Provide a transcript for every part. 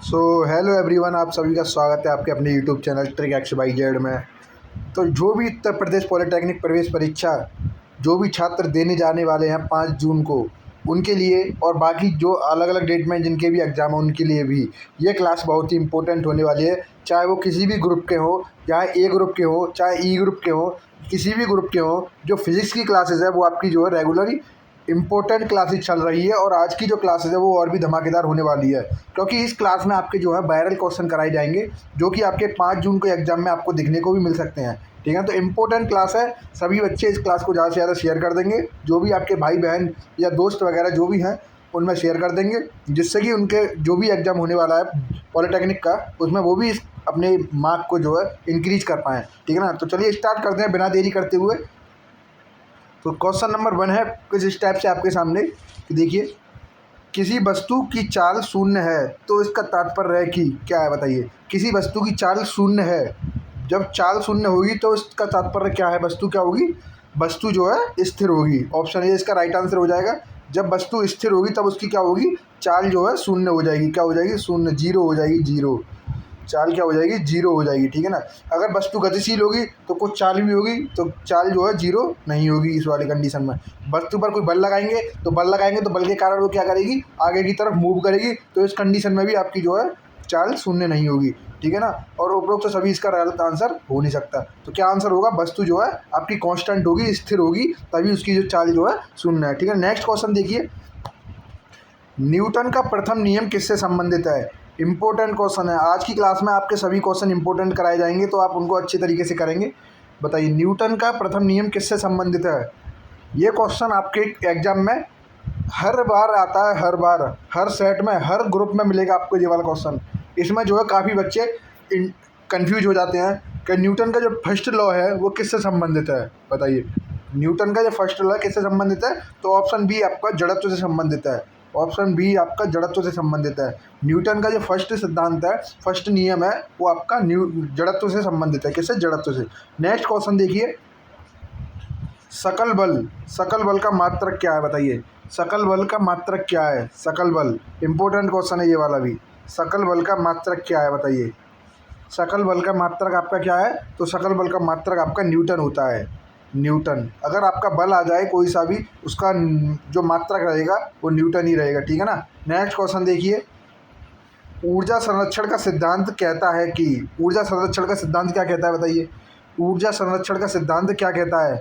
So hello everyone, आप सभी का स्वागत है आपके अपने YouTube channel trick X Y Z में। तो जो भी उत्तर प्रदेश पॉलिटेक्निक प्रवेश परीक्षा जो भी छात्र देने जाने वाले हैं 5 जून को, उनके लिए और बाकी जो अलग अलग डेट में जिनके भी एग्ज़ाम हैं उनके लिए भी ये क्लास बहुत ही इंपॉर्टेंट होने वाली है। चाहे वो किसी भी ग्रुप के हो, चाहे ए ग्रुप के हो, चाहे ई ग्रुप के हो, किसी भी ग्रुप के हो, जो फिज़िक्स की क्लासेस है वो आपकी जो है रेगुलर इंपॉर्टेंट क्लासेस चल रही है। और आज की जो क्लासेस है वो और भी धमाकेदार होने वाली है, क्योंकि इस क्लास में आपके जो है वायरल क्वेश्चन कराए जाएंगे जो कि आपके 5 जून को एग्जाम में आपको दिखने को भी मिल सकते हैं। ठीक है, तो इम्पोर्टेंट क्लास है। सभी बच्चे इस क्लास को ज़्यादा से ज़्यादा शेयर कर देंगे, जो भी आपके भाई बहन या दोस्त वगैरह जो भी हैं उनमें शेयर कर देंगे, जिससे कि उनके जो भी एग्ज़ाम होने वाला है पॉलिटेक्निक का उसमें वो भी अपने मार्क को जो है इंक्रीज कर पाएँ। ठीक है ना, तो चलिए स्टार्ट करते हैं बिना देरी करते हुए। तो क्वेश्चन नंबर 1 है कुछ इस टाइप से आपके सामने कि देखिए, किसी वस्तु की चाल शून्य है तो इसका तात्पर्य है कि क्या है बताइए। किसी वस्तु की चाल शून्य है, जब चाल शून्य होगी तो इसका तात्पर्य क्या है, वस्तु क्या होगी, वस्तु जो है स्थिर होगी। ऑप्शन ए इसका राइट आंसर हो जाएगा। जब वस्तु स्थिर होगी तब उसकी क्या होगी, चाल जो है शून्य हो जाएगी। क्या हो जाएगी, शून्य, जीरो हो जाएगी, जीरो। चाल क्या हो जाएगी, जीरो हो जाएगी। ठीक है ना, अगर वस्तु गतिशील होगी तो कुछ चाल भी होगी तो चाल जो है जीरो नहीं होगी इस वाली कंडीशन में। वस्तु पर कोई बल लगाएंगे तो बल के कारण वो क्या करेगी, आगे की तरफ मूव करेगी, तो इस कंडीशन में भी आपकी जो है चाल शून्य नहीं होगी। ठीक है ना, और उपरोक्त तो सभी इसका गलत आंसर हो नहीं सकता। तो क्या आंसर होगा, वस्तु जो है आपकी कांस्टेंट होगी, स्थिर होगी, तभी उसकी जो चाल जो है शून्य है। ठीक है, नेक्स्ट क्वेश्चन देखिए, न्यूटन का प्रथम नियम किससे संबंधित है। इंपॉर्टेंट क्वेश्चन है। आज की क्लास में आपके सभी क्वेश्चन इंपॉर्टेंट कराए जाएंगे, तो आप उनको अच्छे तरीके से करेंगे। बताइए, न्यूटन का प्रथम नियम किससे संबंधित है। ये क्वेश्चन आपके एग्जाम में हर बार आता है, हर बार, हर सेट में, हर ग्रुप में मिलेगा आपको ये वाला क्वेश्चन। इसमें जो है काफ़ी बच्चे कंफ्यूज हो जाते हैं कि न्यूटन का जो फर्स्ट लॉ है वो किससे संबंधित है। बताइए, न्यूटन का जो फर्स्ट लॉ है किससे संबंधित है, तो ऑप्शन बी आपका जड़त्व से संबंधित है। ऑप्शन बी आपका जड़त्व से संबंधित है। न्यूटन का जो फर्स्ट सिद्धांत है, फर्स्ट नियम है, वो आपका जड़त्व से संबंधित है। किससे, जड़त्व से। नेक्स्ट क्वेश्चन देखिए, सकल बल का मात्रक क्या है बताइए। सकल बल का मात्रक क्या है, सकल बल, इंपॉर्टेंट क्वेश्चन है ये वाला भी। सकल बल का मात्रक क्या है बताइए। सकल बल का मात्रक आपका क्या है, तो सकल बल का मात्रक आपका न्यूटन होता है। न्यूटन, अगर आपका बल आ जाए कोई सा भी, उसका जो मात्रक रहेगा वो न्यूटन ही रहेगा। ठीक है ना। नेक्स्ट क्वेश्चन देखिए, ऊर्जा संरक्षण का सिद्धांत कहता है कि, ऊर्जा संरक्षण का सिद्धांत क्या कहता है बताइए। ऊर्जा संरक्षण का सिद्धांत क्या कहता है,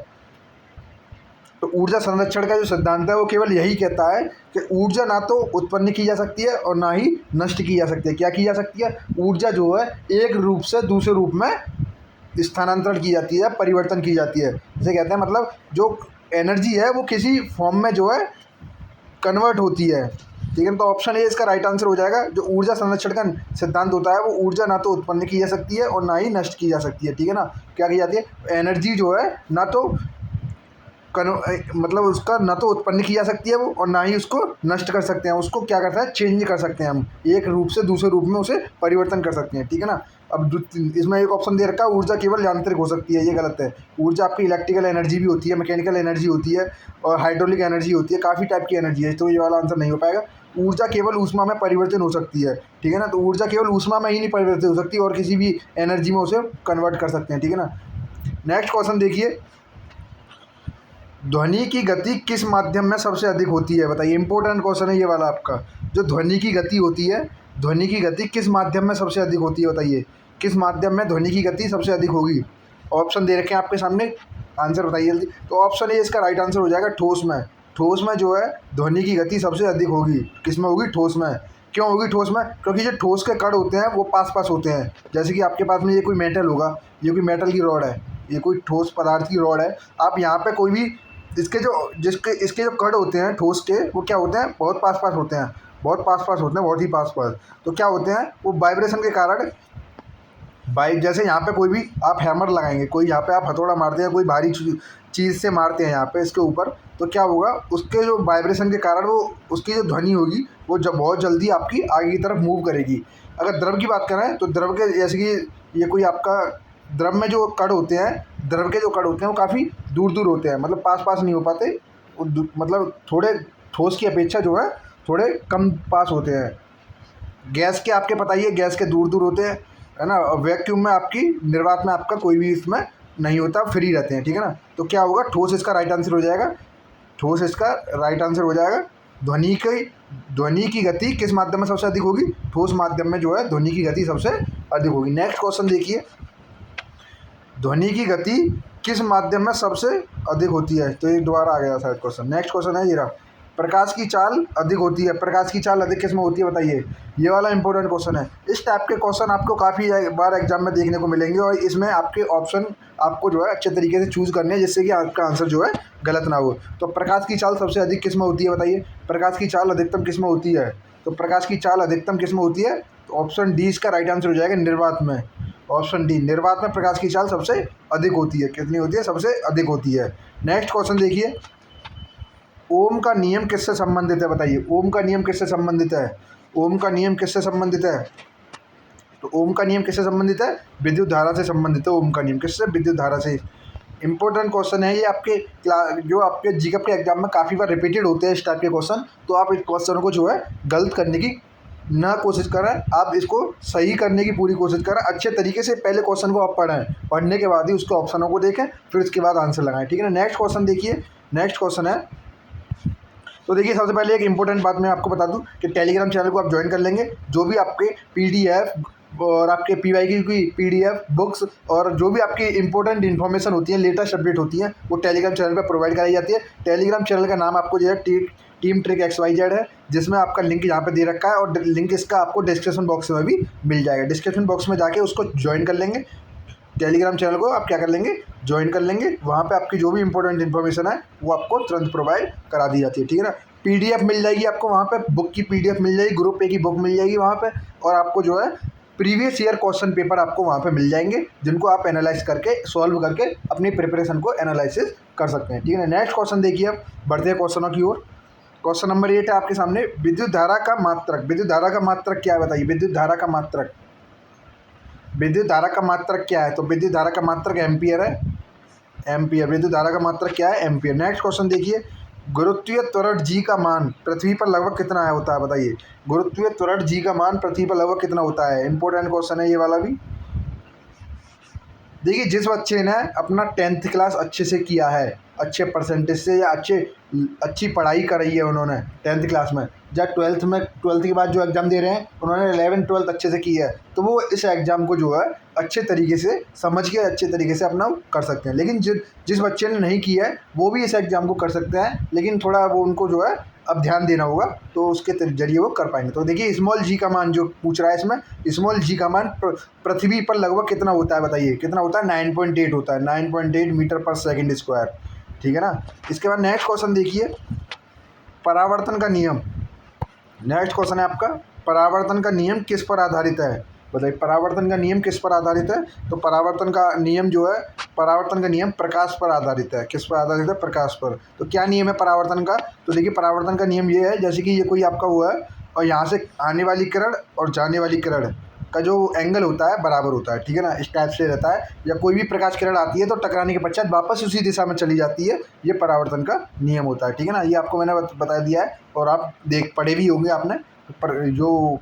तो ऊर्जा संरक्षण का जो सिद्धांत है वो केवल यही कहता है कि ऊर्जा ना तो उत्पन्न की जा सकती है और ना ही नष्ट की जा सकती है। क्या की जा सकती है, ऊर्जा जो है एक रूप से दूसरे रूप में स्थानांतरण की जाती है, परिवर्तन की जाती है। जैसे कहते हैं, मतलब जो एनर्जी है वो किसी फॉर्म में जो है कन्वर्ट होती है। ठीक है, तो ऑप्शन ए इसका राइट आंसर हो जाएगा। जो ऊर्जा संरक्षण का सिद्धांत होता है वो ऊर्जा ना तो उत्पन्न की जा सकती है और ना ही नष्ट की जा सकती है। ठीक है ना, क्या की जाती है, एनर्जी जो है ना तो मतलब उसका ना तो उत्पन्न की जा सकती है वो, और ना ही उसको नष्ट कर सकते हैं। उसको क्या करता है, चेंज कर सकते हैं हम, एक रूप से दूसरे रूप में उसे परिवर्तन कर सकते हैं। ठीक है ना। अब इसमें एक ऑप्शन दे रखा है, ऊर्जा केवल यांत्रिक हो सकती है, ये गलत है। ऊर्जा आपकी इलेक्ट्रिकल एनर्जी भी होती है, मैकेनिकल एनर्जी होती है, और हाइड्रोलिक एनर्जी होती है, काफ़ी टाइप की एनर्जी है, तो ये वाला आंसर नहीं हो पाएगा। ऊर्जा केवल ऊष्मा में परिवर्तन हो सकती है। ठीक है ना, तो ऊर्जा केवल ऊष्मा में ही नहीं परिवर्तित हो सकती, और किसी भी एनर्जी में उसे कन्वर्ट कर सकते हैं। ठीक है ना। नेक्स्ट क्वेश्चन देखिए, ध्वनि की गति किस माध्यम में सबसे अधिक होती है बताइए। इंपॉर्टेंट क्वेश्चन है ये वाला आपका। जो ध्वनि की गति होती है, ध्वनि की गति किस माध्यम में सबसे अधिक होती है बताइए। किस माध्यम में ध्वनि की गति सबसे अधिक होगी। ऑप्शन दे रखे हैं आपके सामने, आंसर बताइए जल्दी। तो ऑप्शन ए इसका राइट आंसर हो जाएगा, ठोस में। ठोस में जो है ध्वनि की गति सबसे अधिक होगी। किस में होगी, ठोस में। क्यों होगी ठोस में, क्योंकि जो ठोस के कण होते हैं वो पास पास होते हैं। जैसे कि आपके पास में ये कोई मेटल होगा, ये कोई मेटल की रॉड है, ये कोई ठोस पदार्थ की रॉड है। आप यहाँ पे कोई भी इसके जो कण होते हैं ठोस के, वो क्या होते हैं, बहुत पास पास होते हैं, बहुत पास पास होते हैं, बहुत ही पास पास। तो क्या होते हैं, वो वाइब्रेशन के कारण, जैसे यहाँ पे कोई भी आप हैमर लगाएंगे, कोई यहाँ पे आप हथौड़ा मारते हैं, कोई भारी चीज़ से मारते हैं यहाँ पे इसके ऊपर, तो क्या होगा, उसके जो वाइब्रेशन के कारण वो उसकी जो ध्वनि होगी वो जब बहुत जल्दी आपकी आगे की तरफ मूव करेगी। अगर द्रव की बात करें तो द्रव के, जैसे कि ये कोई आपका द्रव में जो कण होते हैं, द्रव के जो कण होते हैं वो काफ़ी दूर दूर होते हैं, मतलब पास पास नहीं हो पाते, मतलब थोड़े ठोस की अपेक्षा जो है थोड़े कम पास होते हैं। गैस के आपके पता ही है, गैस के दूर दूर होते हैं, है ना। वैक्यूम में आपकी, निर्वात में आपका कोई भी इसमें नहीं होता, फ्री रहते हैं, ठीक है ना। तो क्या होगा, ठोस इसका राइट आंसर हो जाएगा, ठोस इसका राइट आंसर हो जाएगा। ध्वनि की गति किस माध्यम में सबसे अधिक होगी, ठोस माध्यम में जो है ध्वनि की गति सबसे अधिक होगी। नेक्स्ट क्वेश्चन देखिए, ध्वनि की गति किस माध्यम में सबसे अधिक होती है, तो ये दोबारा आ गया शायद क्वेश्चन। नेक्स्ट क्वेश्चन है ये रहा, प्रकाश की चाल अधिक होती है, प्रकाश की चाल अधिक किस में होती है बताइए। ये वाला इंपॉर्टेंट क्वेश्चन है। इस टाइप के क्वेश्चन आपको काफ़ी बार एग्जाम में देखने को मिलेंगे, और इसमें आपके ऑप्शन आपको जो है अच्छे तरीके से चूज़ करने हैं, जिससे कि आपका आंसर जो है गलत ना हो। तो प्रकाश की चाल सबसे अधिक किस में होती है बताइए, प्रकाश की चाल अधिकतम किस में होती है, तो प्रकाश की चाल अधिकतम किस में होती है, तो ऑप्शन डी इसका राइट आंसर हो जाएगा, निर्वात में। ऑप्शन डी, निर्वात में प्रकाश की चाल सबसे अधिक होती है। कितनी होती है, सबसे अधिक होती है। नेक्स्ट क्वेश्चन देखिए, ओम का नियम किससे संबंधित है बताइए, ओम का नियम किससे संबंधित है, ओम का नियम किससे संबंधित है, तो ओम का नियम किससे संबंधित है, विद्युत धारा से संबंधित है। ओम का नियम किससे, विद्युत धारा से। इंपॉर्टेंट क्वेश्चन है ये, आपके जो आपके जीके के एग्जाम में काफ़ी बार रिपीटेड होते हैं इस टाइप के क्वेश्चन। तो आप इस क्वेश्चन को जो है गलत करने की ना कोशिश करें, आप इसको सही करने की पूरी कोशिश करें। अच्छे तरीके से पहले क्वेश्चन को आप पढ़ें, पढ़ने के बाद ही उसके ऑप्शनों को देखें, फिर उसके बाद आंसर लगाएं, ठीक है ना। नेक्स्ट क्वेश्चन देखिए, नेक्स्ट क्वेश्चन है, तो देखिए सबसे पहले एक इंपॉर्टेंट बात मैं आपको बता दूं कि टेलीग्राम चैनल को आप ज्वाइन कर लेंगे। जो भी आपके पीडीएफ और आपके पीवाईक्यू की पीडीएफ बुक्स और जो भी आपकी इंपॉर्टेंट इन्फॉर्मेशन होती है, लेटेस्ट अपडेट होती हैं, वो टेलीग्राम चैनल पर प्रोवाइड कराई जाती है। टेलीग्राम चैनल का नाम आपको जो है टीम ट्रिक XYZ है, जिसमें आपका लिंक यहाँ पे दे रखा है, और लिंक इसका आपको डिस्क्रिप्शन बॉक्स में भी मिल जाएगा। डिस्क्रिप्शन बॉक्स में जाके उसको ज्वाइन कर लेंगे, टेलीग्राम चैनल को आप क्या कर लेंगे, ज्वाइन कर लेंगे। वहाँ पे आपकी जो भी इंपॉर्टेंट इन्फॉर्मेशन है वो आपको तुरंत प्रोवाइड करा दी जाती है, ठीक है ना। पीडीएफ मिल जाएगी आपको वहाँ पे, बुक की पीडीएफ मिल जाएगी, ग्रुप ए की बुक मिल जाएगी वहाँ पे, और आपको जो है प्रीवियस ईयर क्वेश्चन पेपर आपको वहाँ पे मिल जाएंगे, जिनको आप एनालाइज करके, सॉल्व करके अपनी प्रिपरेशन को एनालिसिस कर सकते हैं, ठीक है ना। नेक्स्ट क्वेश्चन देखिए, अब बढ़ते हैं क्वेश्चनों की ओर। क्वेश्चन नंबर 8 है आपके सामने, विद्युत धारा का मात्रक, विद्युत धारा का मात्रक क्या है बताइए, विद्युत धारा का मात्रक, विद्युत धारा का मात्रक क्या है, तो विद्युत धारा का मात्रक एम्पियर है, एम्पियर। विद्युत धारा का मात्रक क्या है, एम्पियर। नेक्स्ट क्वेश्चन देखिए, गुरुत्वीय त्वरण जी का मान पृथ्वी पर लगभग कितना है होता है बताइए, गुरुत्वीय त्वरण जी का मान पृथ्वी पर लगभग कितना होता है। इंपॉर्टेंट क्वेश्चन है ये वाला भी। देखिए जिस बच्चे ने अपना 10th क्लास अच्छे से किया है, अच्छे परसेंटेज से, या अच्छी पढ़ाई कराई है उन्होंने 10th क्लास में, या 12th के बाद जो एग्ज़ाम दे रहे हैं उन्होंने 11th 12th अच्छे से की है, तो वो इस एग्ज़ाम को जो है अच्छे तरीके से समझ के अच्छे तरीके से अपना कर सकते हैं। लेकिन जिस बच्चे ने नहीं किया है वो भी इस एग्ज़ाम को कर सकते हैं, लेकिन थोड़ा वो उनको जो है अब ध्यान देना होगा, तो उसके जरिए वो कर पाएंगे। तो देखिए स्मॉल जी का मान जो पूछ रहा है इसमें, स्मॉल जी का मान पृथ्वी पर लगभग कितना होता है बताइए, कितना होता है, 9.8 होता है, 9.8 मीटर पर सेकंड स्क्वायर, ठीक है ना। इसके बाद नेक्स्ट क्वेश्चन देखिए, परावर्तन का नियम। नेक्स्ट क्वेश्चन है आपका, परावर्तन का नियम किस पर आधारित है बताइए, परावर्तन का नियम किस पर आधारित है, तो परावर्तन का नियम जो है, परावर्तन का नियम प्रकाश पर आधारित है। किस पर आधारित है, प्रकाश पर। तो क्या नियम है परावर्तन का, तो देखिए परावर्तन का नियम ये है, जैसे कि ये कोई आपका हुआ है, और यहाँ से आने वाली किरण और जाने वाली किरण का जो एंगल होता है बराबर होता है, ठीक है ना, इस टाइप से रहता है। या कोई भी प्रकाश किरण आती है तो टकराने के पश्चात वापस उसी दिशा में चली जाती है, ये परावर्तन का नियम होता है, ठीक है ना। ये आपको मैंने बता दिया है, और आप पढ़े भी होंगे आपने, पर जो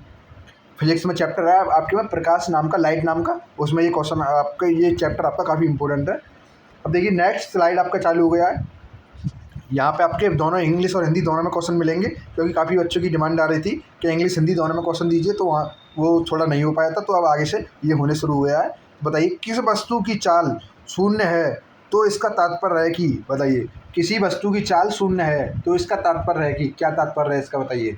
फिजिक्स में चैप्टर है आपके में प्रकाश नाम का, लाइट नाम का, उसमें ये क्वेश्चन आपका, ये चैप्टर आपका काफ़ी इंपॉर्टेंट है। अब देखिए नेक्स्ट स्लाइड आपका चालू हो गया है। यहाँ पे आपके दोनों इंग्लिश और हिंदी दोनों में क्वेश्चन मिलेंगे, क्योंकि काफ़ी बच्चों की डिमांड आ रही थी कि इंग्लिश हिंदी दोनों में क्वेश्चन दीजिए, तो वहाँ वो थोड़ा नहीं हो पाया था, तो अब आगे से ये होने शुरू हो गया है। बताइए किस वस्तु की चाल शून्य है तो इसका तात्पर्य है कि, बताइए किसी वस्तु की चाल शून्य है तो इसका तात्पर्य है कि, क्या तात्पर्य है इसका बताइए।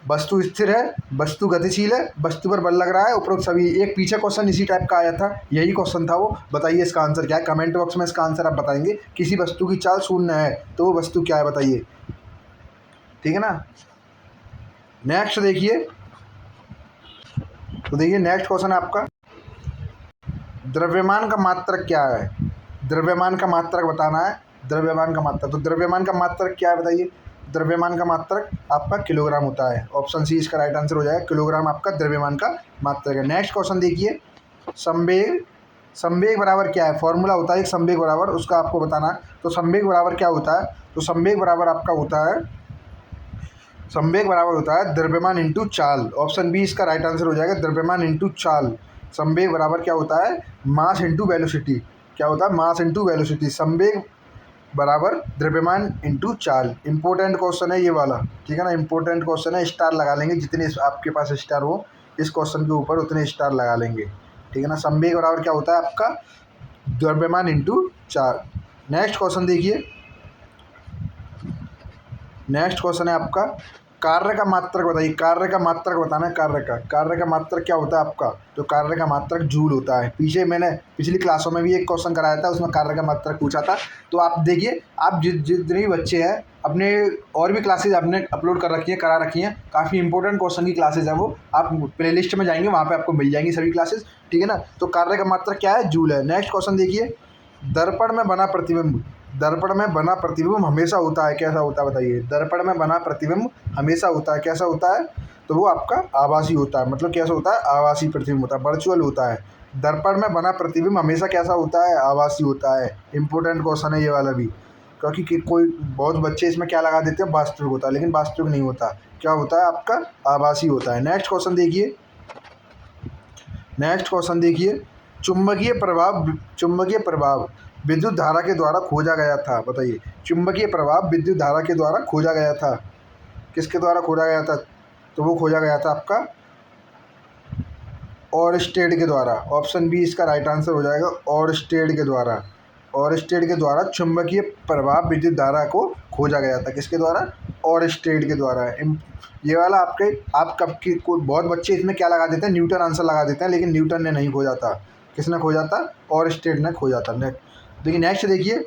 वस्तु स्थिर है, वस्तु गतिशील है, वस्तु पर बल लग रहा है, उपरोक्त सभी। एक पीछे क्वेश्चन इसी टाइप का आया था, यही क्वेश्चन था वो। बताइए इसका आंसर क्या है, कमेंट बॉक्स में इसका आंसर आप बताएंगे। किसी वस्तु की चाल शून्य है तो वो वस्तु क्या है बताइए, ठीक है ना। नेक्स्ट देखिए, तो देखिए नेक्स्ट क्वेश्चन है आपका, द्रव्यमान का मात्रक क्या है, द्रव्यमान का मात्रक बताना है, द्रव्यमान का मात्रक। तो द्रव्यमान का मात्रक क्या है बताइए, द्रव्यमान का मात्रक आपका किलोग्राम होता है। ऑप्शन सी इसका राइट आंसर हो जाएगा, किलोग्राम आपका द्रव्यमान का मात्रक है। नेक्स्ट क्वेश्चन देखिए, संवेग, संवेग बराबर क्या है, फॉर्मूला होता है एक संवेग बराबर, उसका आपको बताना है। तो संवेग बराबर क्या होता है, तो संवेग बराबर आपका होता है संवेग बराबर होता है द्रव्यमान इंटू चाल। ऑप्शन बी इसका राइट आंसर हो जाएगा, द्रव्यमान इंटू चाल। संवेग बराबर क्या होता है, मास इंटू वेलोसिटी। क्या होता है, मास इंटू वेलोसिटी। संवेग बराबर द्रव्यमान इंटू चाल। इंपॉर्टेंट क्वेश्चन है ये वाला, ठीक है ना, इंपॉर्टेंट क्वेश्चन है। स्टार लगा लेंगे, जितने आपके पास स्टार हो इस क्वेश्चन के ऊपर उतने स्टार लगा लेंगे, ठीक है ना। संवेग बराबर क्या होता है आपका, द्रव्यमान इंटू चाल। नेक्स्ट क्वेश्चन देखिए, नेक्स्ट क्वेश्चन है आपका, कार्य का मात्रक बताइए। कार्य का मात्रक बताना है, कार्य का मात्रक क्या होता है आपका, तो कार्य का मात्रक जूल होता है। पीछे मैंने पिछली क्लासों में भी एक क्वेश्चन कराया था, उसमें कार्य का मात्रक पूछा था। तो आप देखिए, आप जितने भी बच्चे हैं अपने और भी क्लासेज आपने अपलोड कर रखी है, करा रखी हैं, काफ़ी इंपॉर्टेंट क्वेश्चन की क्लासेज है वो। आप प्ले लिस्ट में जाएंगे, वहाँ पर आपको मिल जाएंगी सभी क्लासेज, ठीक है ना। तो कार्य का मात्रक क्या है, जूल है। नेक्स्ट क्वेश्चन देखिए, दर्पण में बना प्रतिबिंब, दर्पण में बना प्रतिबिंब हमेशा होता है, कैसा होता है बताइए। दर्पण में बना प्रतिबिंब हमेशा होता है, कैसा होता है, तो वो आपका आभासी होता है। मतलब कैसा होता है, आभासी प्रतिबिंब होता है, वर्चुअल होता है। दर्पण में बना प्रतिबिंब हमेशा कैसा होता है, आभासी होता है। इंपॉर्टेंट क्वेश्चन है ये वाला भी, क्योंकि कोई बहुत बच्चे इसमें क्या लगा देते हैं, वास्तविक होता है, लेकिन वास्तविक नहीं होता। क्या होता है आपका, आभासी होता है। नेक्स्ट क्वेश्चन देखिए, नेक्स्ट क्वेश्चन देखिए, चुंबकीय प्रभाव, चुंबकीय प्रभाव विद्युत धारा के द्वारा खोजा गया था, बताइए। चुंबकीय प्रभाव विद्युत धारा के द्वारा खोजा गया था, किसके द्वारा खोजा गया था, तो वो खोजा गया था आपका ओरस्टेड के द्वारा। ऑप्शन बी इसका राइट आंसर हो जाएगा, ओरस्टेड के द्वारा। ओरस्टेड के द्वारा चुंबकीय प्रभाव विद्युत धारा को खोजा गया था, किसके द्वारा, ओरस्टेड के द्वारा। ये वाला आपके आप कब की बहुत बच्चे इसमें क्या लगा देते हैं, न्यूटन आंसर लगा देते हैं, लेकिन न्यूटन ने नहीं खोजा था, किसने खोजा था, ओरस्टेड ने खोजा था। देखिए नेक्स्ट देखिए,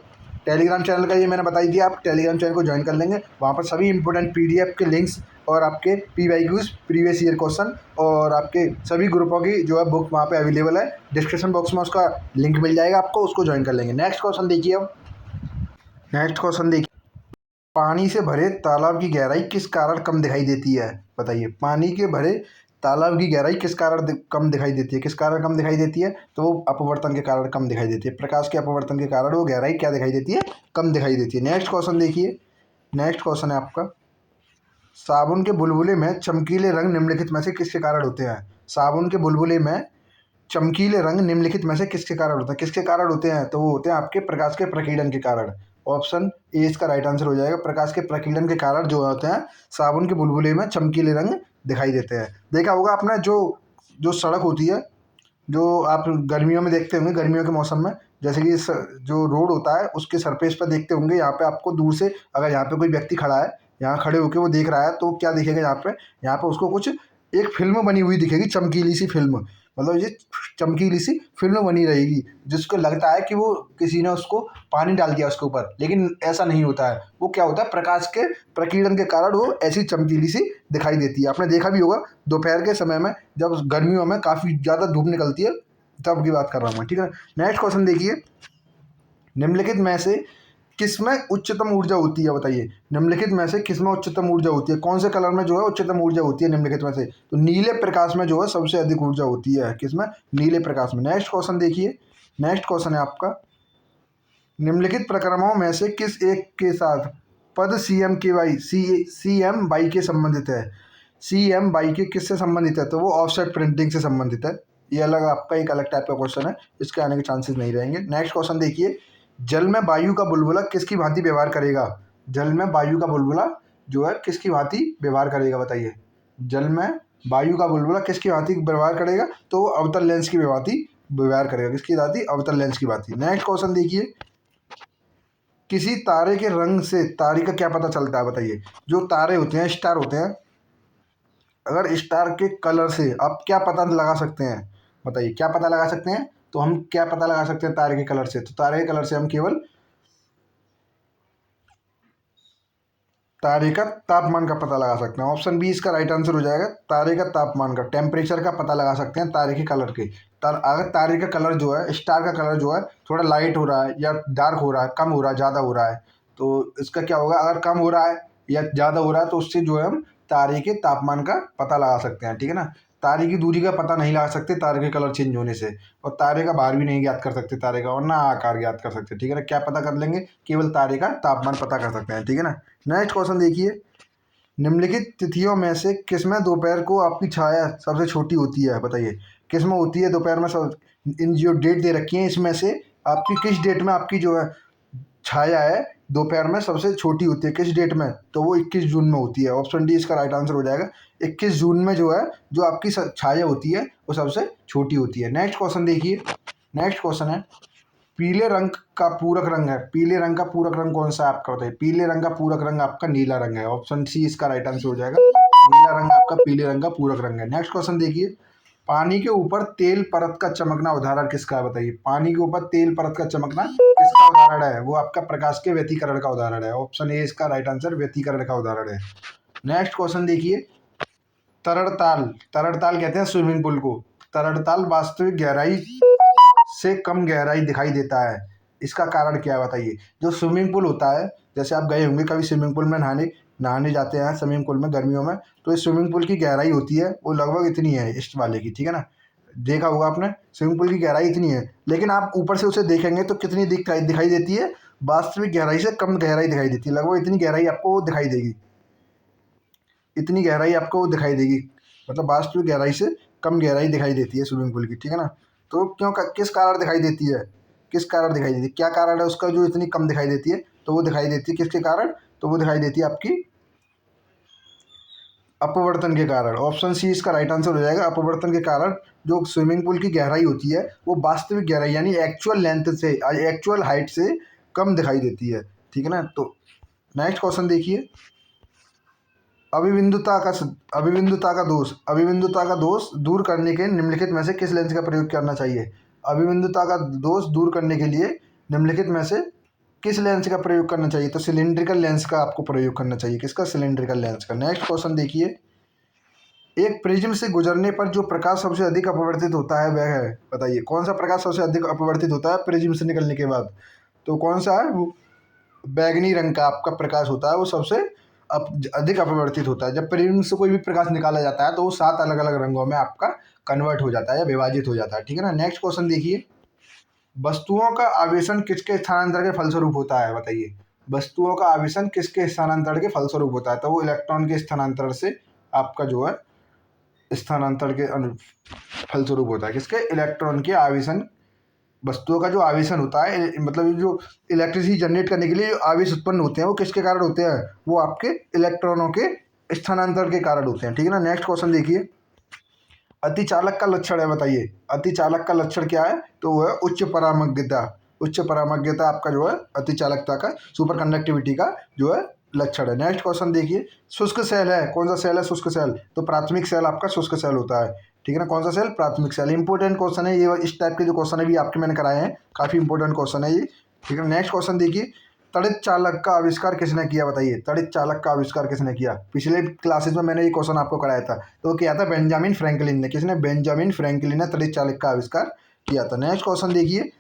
टेलीग्राम चैनल का ये मैंने बताई दिया, आप टेलीग्राम चैनल को ज्वाइन कर लेंगे, वहाँ पर सभी इंपॉर्टेंट पीडीएफ के लिंक्स और आपके पीवाईक्यूज, प्रीवियस ईयर क्वेश्चन और आपके सभी ग्रुपों की जो है बुक वहाँ पे अवेलेबल है। डिस्क्रिप्शन बॉक्स में उसका लिंक मिल जाएगा आपको, उसको ज्वाइन कर लेंगे। नेक्स्ट क्वेश्चन देखिए, अब नेक्स्ट क्वेश्चन देखिए, पानी से भरे तालाब की गहराई किस कारण कम दिखाई देती है, बताइए। पानी के भरे तालाब की गहराई किस कारण कम दिखाई देती है, किस कारण कम दिखाई देती है, तो वो अपवर्तन के कारण कम दिखाई देती है। प्रकाश के अपवर्तन के कारण वो गहराई क्या दिखाई देती है, कम दिखाई देती है। नेक्स्ट क्वेश्चन देखिए, नेक्स्ट क्वेश्चन है आपका, साबुन के बुलबुले में चमकीले रंग निम्नलिखित में से किसके कारण होते हैं। साबुन के बुलबुले में चमकीले रंग निम्नलिखित में से किसके कारण होते हैं, किसके कारण होते हैं, तो वो होते हैं आपके प्रकाश के प्रकीर्णन के कारण। ऑप्शन ए इसका राइट आंसर हो जाएगा, प्रकाश के प्रकीर्णन के कारण जो होते हैं साबुन के बुलबुले में चमकीले रंग दिखाई देते हैं। देखा होगा आपने, जो जो सड़क होती है, जो आप गर्मियों में देखते होंगे, गर्मियों के मौसम में, जैसे कि जो रोड होता है उसके सरफेस पर देखते होंगे, यहाँ पे आपको दूर से अगर यहाँ पे कोई व्यक्ति खड़ा है, यहाँ खड़े होकर वो देख रहा है, तो क्या दिखेगा यहाँ पे उसको कुछ एक फिल्म बनी हुई दिखेगी, चमकीली सी फिल्म। मतलब ये चमकीली सी फिल्म बनी रहेगी, जिसको लगता है कि वो किसी ने उसको पानी डाल दिया उसके ऊपर, लेकिन ऐसा नहीं होता है। वो क्या होता है, प्रकाश के प्रकीर्णन के कारण वो ऐसी चमकीली सी दिखाई देती है। आपने देखा भी होगा दोपहर के समय में, जब गर्मियों में काफ़ी ज़्यादा धूप निकलती है, तब की बात कर रहा हूँ मैं, ठीक है। नेक्स्ट क्वेश्चन देखिए, निम्नलिखित में से किसमें उच्चतम ऊर्जा होती है, बताइए। निम्नलिखित में से किसमें उच्चतम ऊर्जा होती है, कौन से कलर में जो है उच्चतम ऊर्जा होती है निम्नलिखित में से, तो नीले प्रकाश में जो है सबसे अधिक ऊर्जा होती है, किसमें, नीले प्रकाश में। नेक्स्ट क्वेश्चन देखिए, नेक्स्ट क्वेश्चन है आपका, निम्नलिखित प्रक्रमों में से किस एक के साथ पद सी एम बाई के संबंधित है। सी एम बाई के किससे संबंधित है, तो वो ऑफसेट प्रिंटिंग से संबंधित है। ये अलग आपका एक अलग टाइप का क्वेश्चन है, इसके आने के चांसेस नहीं रहेंगे। नेक्स्ट क्वेश्चन देखिए, जल में वायु का बुलबुला किसकी भांति व्यवहार करेगा। जल में वायु का बुलबुला जो है किसकी भांति व्यवहार करेगा, बताइए। जल में वायु का बुलबुला किसकी भांति व्यवहार करेगा, तो वो अवतल लेंस की भांति व्यवहार करेगा, किसकी भांति, अवतल लेंस की भांति। नेक्स्ट क्वेश्चन देखिए, किसी तारे के रंग से तारे का क्या पता चलता है, बताइए। जो तारे होते हैं, स्टार होते हैं, अगर स्टार के कलर से आप क्या पता लगा सकते हैं, बताइए, क्या पता लगा सकते हैं, तो हम क्या पता लगा सकते हैं तारे के कलर से, तो तारे के कलर से हम केवल तारे का तापमान का पता लगा सकते हैं। ऑप्शन बी इसका राइट आंसर हो जाएगा, तारे का तापमान का, टेम्परेचर का पता लगा सकते हैं तारे के कलर के। अगर तारे का कलर जो है, स्टार का कलर जो है थोड़ा लाइट हो रहा है या डार्क हो रहा है, कम हो रहा है, ज़्यादा हो रहा है, तो इसका क्या होगा, अगर कम हो रहा है या ज़्यादा हो रहा है तो उससे जो है हम तारे के तापमान का पता लगा सकते हैं, ठीक है ना। तारे की दूरी का पता नहीं लगा सकते तारे के कलर चेंज होने से, और तारे का भार भी नहीं ज्ञात कर सकते तारे का, और ना आकार ज्ञात कर सकते, ठीक है ना। क्या पता कर लेंगे, केवल तारे का तापमान पता कर सकते हैं, ठीक है ना। नेक्स्ट क्वेश्चन देखिए, निम्नलिखित तिथियों में से किसमें दोपहर को आपकी छाया सबसे छोटी होती है? बताइए किसमें होती है दोपहर में सब, इन जो डेट दे रखी है इसमें से आपकी किस डेट में आपकी जो है छाया है दोपहर में सबसे छोटी होती है, किस डेट में? तो वो 21 जून में होती है। ऑप्शन डी इसका राइट आंसर हो जाएगा। 21 जून में जो है जो आपकी छाया होती है वो सबसे छोटी होती है। नेक्स्ट क्वेश्चन देखिए। नेक्स्ट क्वेश्चन है, पीले रंग का पूरक रंग है, पीले रंग का पूरक रंग कौन सा है आपका? बताइए। पीले रंग का पूरक रंग आपका नीला रंग है। ऑप्शन सी इसका राइट आंसर हो जाएगा। नीला रंग आपका पीले रंग का पूरक रंग है। नेक्स्ट क्वेश्चन देखिए, पानी के ऊपर तेल परत का चमकना उदाहरण किसका है? बताइए। पानी के ऊपर तेल परत का चमकना किसका उदाहरण है? वो आपका प्रकाश के व्यतिकरण का उदाहरण है। ऑप्शन ए इसका राइट आंसर व्यतिकरण का उदाहरण है। नेक्स्ट क्वेश्चन देखिए, तरड़ताल, तरड़ताल कहते हैं स्विमिंग पूल को। तरड़ताल वास्तविक गहराई से कम गहराई दिखाई देता है, इसका कारण क्या है? बताइए। जो स्विमिंग पूल होता है, जैसे आप गए होंगे कभी स्विमिंग पूल में नहाने नहाने जाते हैं स्विमिंग पूल में गर्मियों में, तो इस स्विमिंग पूल की गहराई होती है वो लगभग इतनी है इस वाले की, ठीक है ना। देखा होगा आपने, स्विमिंग पूल की गहराई इतनी है, लेकिन आप ऊपर से उसे देखेंगे तो कितनी दिखाई दिखाई देती है? वास्तविक गहराई से कम गहराई दिखाई देती है, लगभग इतनी गहराई आपको दिखाई देगी, इतनी गहराई आपको दिखाई देगी, मतलब वास्तविक गहराई से कम गहराई दिखाई देती है स्विमिंग पूल की, ठीक है ना। तो किस कारण दिखाई देती है? किस कारण दिखाई देती है? क्या कारण है उसका जो इतनी कम दिखाई देती है? तो वो दिखाई देती है किसके कारण? तो वो दिखाई देती है आपकी अपवर्तन के कारण। ऑप्शन सी इसका राइट आंसर हो जाएगा। अपवर्तन के कारण जो स्विमिंग पूल की गहराई होती है वो वास्तविक गहराई यानी एक्चुअल लेंथ से, एक्चुअल हाइट से कम दिखाई देती है, ठीक है ना। तो नेक्स्ट क्वेश्चन देखिए, अभिबिंदुता का दोष दूर करने के निम्नलिखित में से किस लेंस का प्रयोग करना चाहिए? अभिबिंदुता का दोष दूर करने के लिए निम्नलिखित में से किस लेंस का प्रयोग करना चाहिए? तो सिलिंड्रिकल लेंस का आपको प्रयोग करना चाहिए। किसका? सिलिंड्रिकल लेंस का। नेक्स्ट क्वेश्चन देखिए, एक प्रिज्म से गुजरने पर जो प्रकाश सबसे अधिक अपवर्तित होता है वह है? बताइए कौन सा प्रकाश सबसे अधिक अपवर्तित होता है प्रिज्म से निकलने के बाद? तो कौन सा है वो? बैगनी रंग का आपका प्रकाश होता है वो सबसे अधिक अपवर्तित होता है। जब प्रिज्म से कोई भी प्रकाश निकाला जाता है तो वो 7 अलग अलग रंगों में आपका कन्वर्ट हो जाता है या विभाजित हो जाता है, ठीक है ना। नेक्स्ट क्वेश्चन देखिए, वस्तुओं का आवेशन किसके स्थानांतरण के फलस्वरूप होता है? बताइए। वस्तुओं का आवेशन किसके स्थानांतरण के फलस्वरूप होता है? तो वो इलेक्ट्रॉन के स्थानांतरण से आपका जो है स्थानांतरण के फलस्वरूप होता है। किसके? इलेक्ट्रॉन के आवेशन। वस्तुओं का जो आवेशन होता है, मतलब जो इलेक्ट्रिसिटी जनरेट करने के लिए जो आवेश उत्पन्न होते हैं वो किसके कारण होते हैं? वो आपके इलेक्ट्रॉनों के स्थानांतरण के कारण होते हैं, ठीक है ना। नेक्स्ट क्वेश्चन देखिए, अतिचालक का लक्षण है। बताइए अतिचालक का लक्षण क्या है? तो वो है उच्च परामज्ञता। उच्च परामज्ञता आपका जो है अतिचालकता का, सुपर कंडक्टिविटी का जो है लक्षण है। नेक्स्ट क्वेश्चन देखिए, शुष्क सेल है, कौन सा सेल है शुष्क सेल? तो प्राथमिक सेल आपका शुष्क सेल होता है, ठीक है ना। कौन सा सेल? प्राथमिक सेल। इंपॉर्टेंट क्वेश्चन है ये, इस टाइप के जो क्वेश्चन है भी आपके मैंने कराए हैं, काफ़ी इंपॉर्टेंट क्वेश्चन है ये, ठीक है। नेक्स्ट क्वेश्चन देखिए, तड़ित चालक का आविष्कार किसने किया? बताइए तड़ित चालक का आविष्कार किसने किया? पिछले क्लासेस में मैंने ये क्वेश्चन आपको कराया था, तो वो किया था बेंजामिन फ्रैंकलिन ने। किसने? बेंजामिन फ्रैंकलिन ने तड़ित चालक का आविष्कार किया था। नेक्स्ट क्वेश्चन देखिए,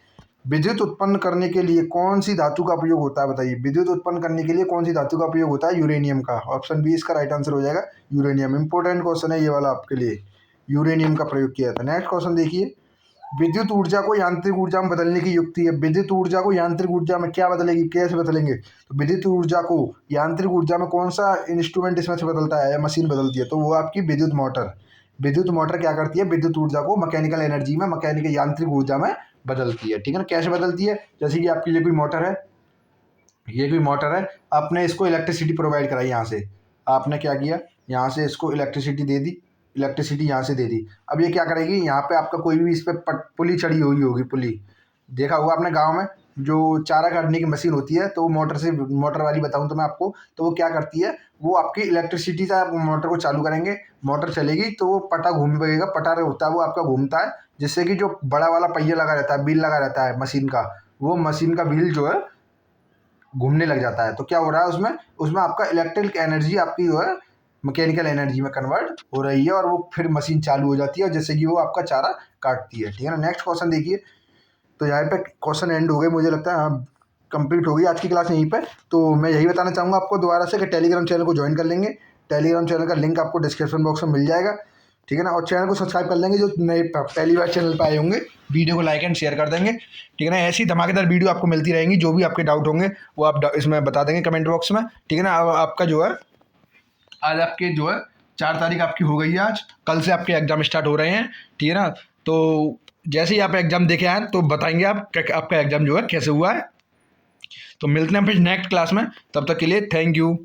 विद्युत उत्पन्न करने के लिए कौन सी धातु का उपयोग होता है? बताइए विद्युत उत्पन्न करने के लिए कौन सी धातु का उपयोग होता है? यूरेनियम का। ऑप्शन बी इसका राइट आंसर हो जाएगा, यूरेनियम। इंपॉर्टेंट क्वेश्चन है ये वाला आपके लिए, यूरेनियम का प्रयोग किया था। नेक्स्ट क्वेश्चन देखिए, विद्युत ऊर्जा को यांत्रिक ऊर्जा में बदलने की युक्ति है। विद्युत ऊर्जा को यांत्रिक ऊर्जा में क्या बदलेगी, कैसे बदलेंगे? तो विद्युत ऊर्जा को यांत्रिक ऊर्जा में कौन सा इंस्ट्रूमेंट इसमें से बदलता है या मशीन बदलती है? तो वो आपकी विद्युत मोटर। विद्युत मोटर क्या करती है? विद्युत ऊर्जा को मैकेनिकल एनर्जी में, मैकेनिकल यांत्रिक ऊर्जा में बदलती है, ठीक है ना। कैसे बदलती है? जैसे कि आपकी ये कोई मोटर है, ये कोई मोटर है, आपने इसको इलेक्ट्रिसिटी प्रोवाइड कराई, यहाँ से आपने क्या किया, यहाँ से इसको इलेक्ट्रिसिटी दे दी, इलेक्ट्रिसिटी यहाँ से दे दी। अब ये क्या करेगी, यहाँ पे आपका कोई भी इस पर पुली चढ़ी हुई होगी, पुली देखा होगा आपने गांव में, जो चारा काटने की मशीन होती है, तो वो मोटर से, मोटर वाली बताऊं तो मैं आपको, तो वो क्या करती है, वो आपकी इलेक्ट्रिसिटी से आप मोटर को चालू करेंगे, मोटर चलेगी तो वो पटा घूमेगा, पटा होता है वो आपका घूमता है, जिससे कि जो बड़ा वाला पहिया लगा रहता है, व्हील लगा रहता है मशीन का, वो मशीन का व्हील जो है घूमने लग जाता है। तो क्या हो रहा है उसमें, उसमें आपका इलेक्ट्रिक एनर्जी आपकी जो है मैकेनिकल एनर्जी में कन्वर्ट हो रही है, और वो फिर मशीन चालू हो जाती है, जैसे कि वो आपका चारा काटती है, ठीक है ना। नेक्स्ट क्वेश्चन देखिए, तो यहाँ पे क्वेश्चन एंड हो गए, मुझे लगता है हाँ कंप्लीट हो गई आज की क्लास यहीं पे। तो मैं यही बताना चाहूँगा आपको दोबारा से कि टेलीग्राम चैनल को ज्वाइन कर लेंगे। टेलीग्राम चैनल का लिंक आपको डिस्क्रिप्शन बॉक्स में मिल जाएगा, ठीक है ना। और चैनल को सब्सक्राइब कर लेंगे, जो नए पहली बार चैनल पर आए होंगे, वीडियो को लाइक एंड शेयर कर देंगे, ठीक है ना। ऐसी धमाकेदार वीडियो आपको मिलती रहेंगी, जो भी आपके डाउट होंगे वो आप इसमें बता देंगे कमेंट बॉक्स में, ठीक है ना। अब आपका जो है आज आपके जो है 4 तारीख आपकी हो गई है आज, कल से आपके एग्ज़ाम स्टार्ट हो रहे हैं, ठीक है ना। तो जैसे ही आप एग्ज़ाम देके आए तो बताएंगे आप आपका एग्ज़ाम जो है कैसे हुआ है। तो मिलते हैं फिर नेक्स्ट क्लास में, तब तक के लिए थैंक यू।